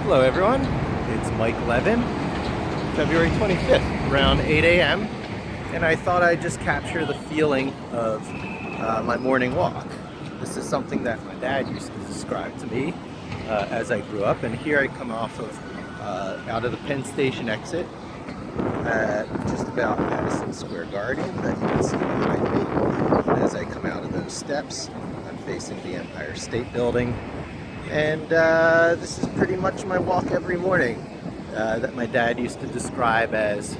Hello everyone, it's Mike Levin, February 25th, around 8 a.m. and I thought I'd just capture the feeling of my morning walk. This is something that my dad used to describe to me as I grew up, and here I come off of out of the Penn Station exit at just about Madison Square Garden that you can see behind me. And as I come out of those steps, I'm facing the Empire State Building. And this is pretty much my walk every morning that my dad used to describe as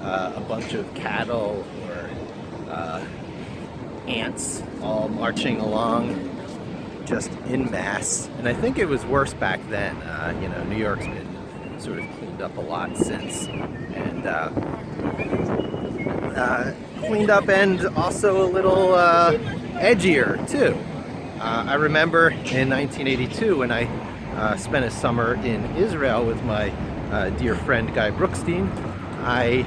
a bunch of cattle or ants all marching along just en masse. And I think it was worse back then. New York's been sort of cleaned up a lot since. And cleaned up and also a little edgier too. I remember in 1982 when I spent a summer in Israel with my dear friend Guy Brookstein. I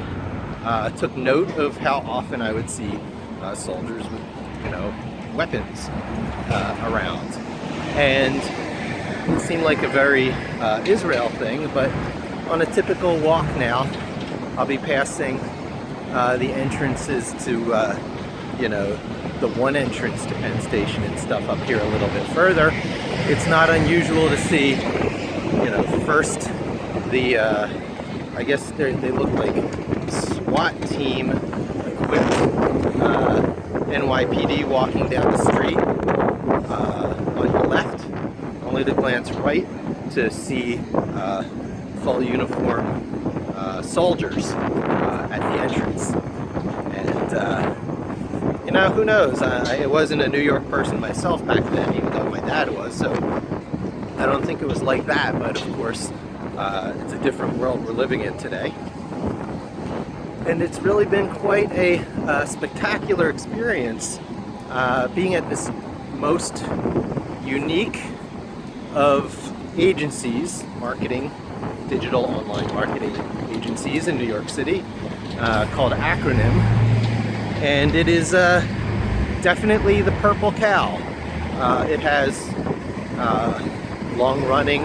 took note of how often I would see soldiers with, weapons around. And it seemed like a very Israel thing, but on a typical walk now, I'll be passing the entrances to the one entrance to Penn Station and stuff up here a little bit further. It's not unusual to see, first the, I guess they look like SWAT team equipped NYPD walking down the street on your left, only to glance right to see full uniform soldiers at the entrance. And who knows? I wasn't a New York person myself back then, even though my dad was, so I don't think it was like that, but of course, it's a different world we're living in today. And it's really been quite a spectacular experience being at this most unique of agencies, digital online marketing agencies in New York City, called Acronym. And it is definitely the purple cow. It has long-running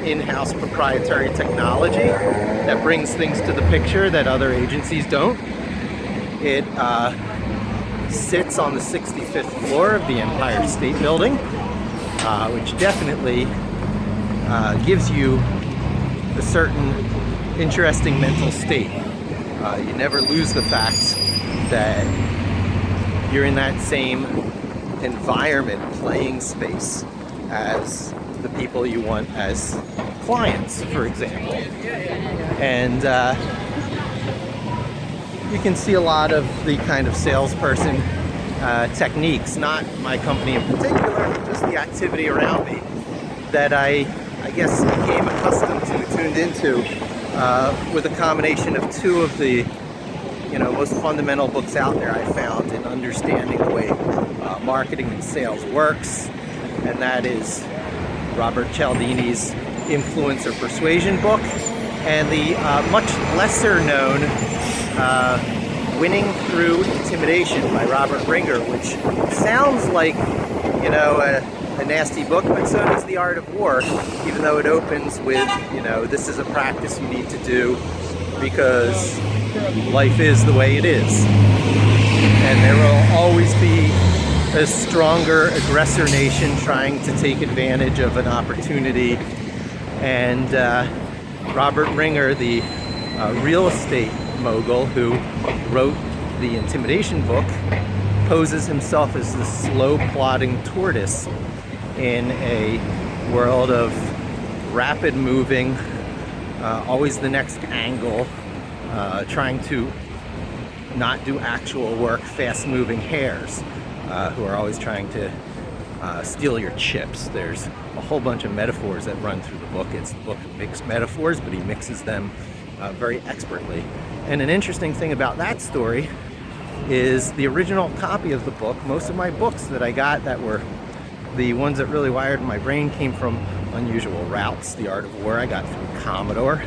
in-house proprietary technology that brings things to the picture that other agencies don't. It sits on the 65th floor of the Empire State Building, which definitely gives you a certain interesting mental state. You never lose the fact that you're in that same environment, playing space, as the people you want as clients, for example. And you can see a lot of the kind of salesperson techniques, not my company in particular, but just the activity around me, that I guess became accustomed to, tuned into, with a combination of two of the most fundamental books out there I found in understanding the way marketing and sales works, and that is Robert Cialdini's Influencer Persuasion book, and the much lesser known Winning Through Intimidation by Robert Ringer, which sounds like a nasty book, but so does The Art of War, even though it opens with this is a practice you need to do because life is the way it is, and there will always be a stronger aggressor nation trying to take advantage of an opportunity. And Robert Ringer, the real estate mogul who wrote the Intimidation book, poses himself as the slow plodding tortoise in a world of rapid moving, always the next angle, trying to not do actual work, fast-moving hares who are always trying to steal your chips. There's a whole bunch of metaphors that run through the book. It's the book of mixed metaphors, but he mixes them very expertly. And an interesting thing about that story is the original copy of the book. Most of my books that I got that were the ones that really wired my brain came from Unusual Routes. The Art of War I got through Commodore.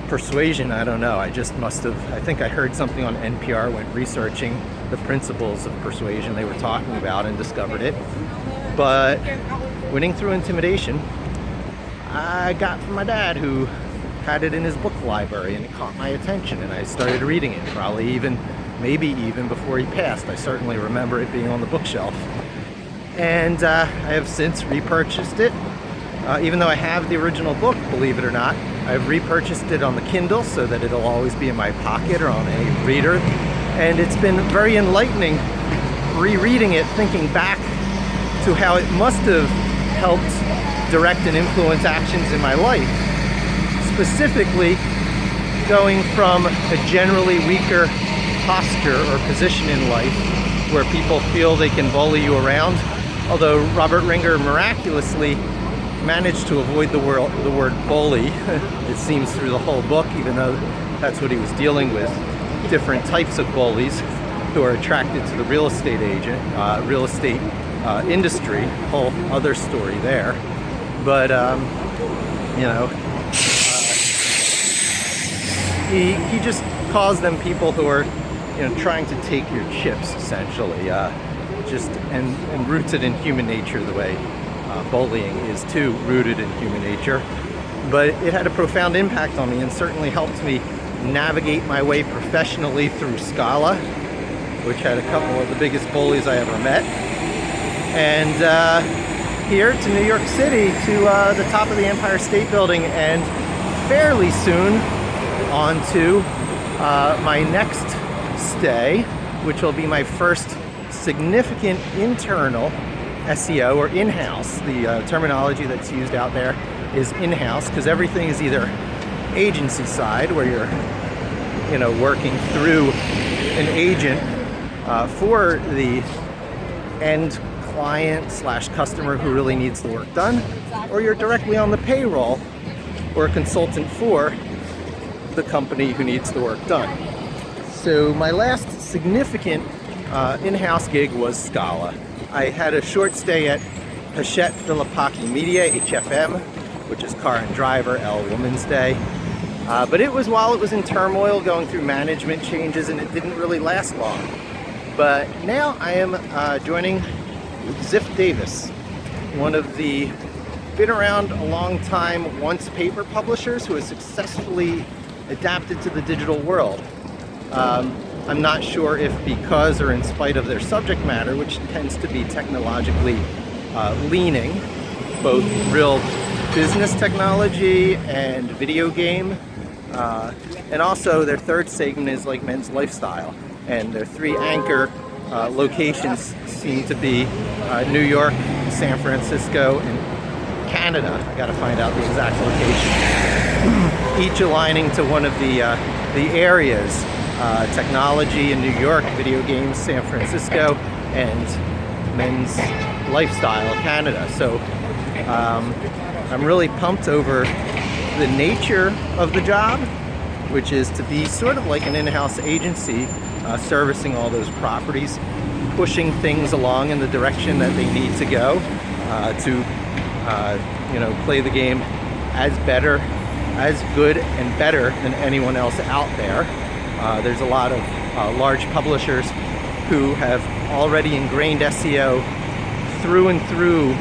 Persuasion, I don't know, I just must have, I think I heard something on NPR, went researching the principles of persuasion they were talking about and discovered it. But winning through intimidation, I got from my dad, who had it in his book library, and it caught my attention, and I started reading it, maybe even before he passed. I certainly remember it being on the bookshelf. And I have since repurchased it. Even though I have the original book, believe it or not, I've repurchased it on the Kindle so that it'll always be in my pocket or on a reader. And it's been very enlightening rereading it, thinking back to how it must have helped direct and influence actions in my life. Specifically, going from a generally weaker posture or position in life where people feel they can bully you around, although Robert Ringer miraculously managed to avoid the word bully, it seems, through the whole book, even though that's what he was dealing with. Different types of bullies who are attracted to the real estate industry, whole other story there. But he just calls them people who are trying to take your chips, essentially, and rooted in human nature the way bullying is too rooted in human nature. But it had a profound impact on me and certainly helped me navigate my way professionally through Scala, which had a couple of the biggest bullies I ever met, and here to New York City, to the top of the Empire State Building, and fairly soon on to my next stay, which will be my first significant internal SEO, or in-house. The terminology that's used out there is in-house, because everything is either agency side, where you're working through an agent for the end client / customer who really needs the work done, or you're directly on the payroll or a consultant for the company who needs the work done. So my last significant in-house gig was Scala. I had a short stay at Hachette Filipaki Media, HFM, which is Car and Driver, L Women's Day. But it was while it was in turmoil, going through management changes, and it didn't really last long. But now I am joining Ziff Davis, one of the been around a long time, once paper publishers who has successfully adapted to the digital world. I'm not sure if because or in spite of their subject matter, which tends to be technologically leaning, both real business technology and video game, and also their third segment is like men's lifestyle, and their three anchor locations seem to be New York, San Francisco, and Canada. I gotta find out the exact location. Each aligning to one of the areas. Technology in New York, video games, San Francisco, and men's lifestyle, Canada. So I'm really pumped over the nature of the job, which is to be sort of like an in-house agency, servicing all those properties, pushing things along in the direction that they need to go, to play the game as good and better than anyone else out there. There's a lot of large publishers who have already ingrained SEO through and through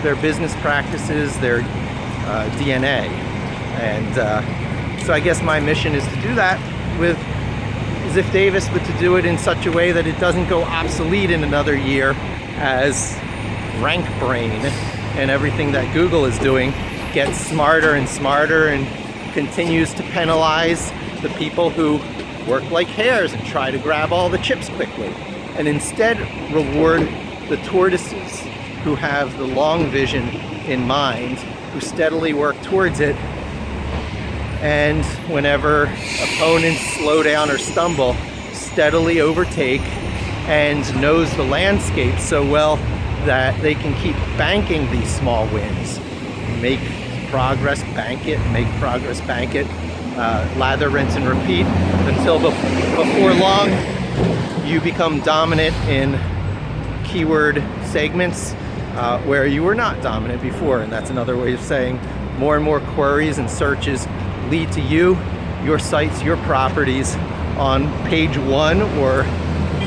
their business practices, their DNA. And so I guess my mission is to do that with Ziff Davis, but to do it in such a way that it doesn't go obsolete in another year as RankBrain and everything that Google is doing gets smarter and smarter and continues to penalize the people who work like hares and try to grab all the chips quickly, and instead reward the tortoises who have the long vision in mind, who steadily work towards it, and whenever opponents slow down or stumble, steadily overtake and knows the landscape so well that they can keep banking these small wins. Make progress, bank it, make progress, bank it, lather, rinse, and repeat until before long you become dominant in keyword segments where you were not dominant before. And that's another way of saying more and more queries and searches lead to you, your sites, your properties on page one, or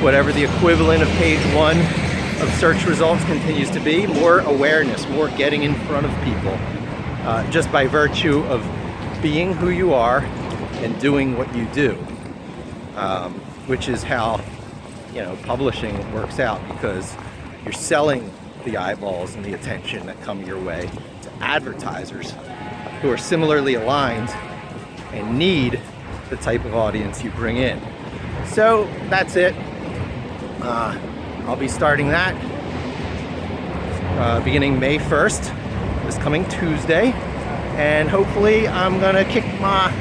whatever the equivalent of page one of search results continues to be more awareness, more getting in front of people, just by virtue of being who you are and doing what you do, which is how, you know, publishing works out, because you're selling the eyeballs and the attention that come your way to advertisers who are similarly aligned and need the type of audience you bring in. So that's it. I'll be starting that beginning May 1st, this coming Tuesday, and hopefully I'm gonna kick my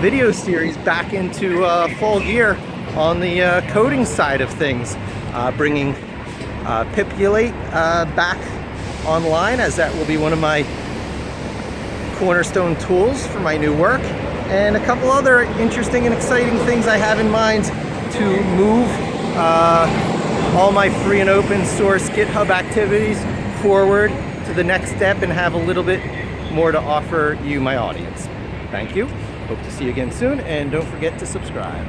video series back into full gear on the coding side of things, bringing Pipulate back online, as that will be one of my cornerstone tools for my new work, and a couple other interesting and exciting things I have in mind to move all my free and open source GitHub activities forward to the next step and have a little bit more to offer you, my audience. Thank you. Hope to see you again soon, and don't forget to subscribe.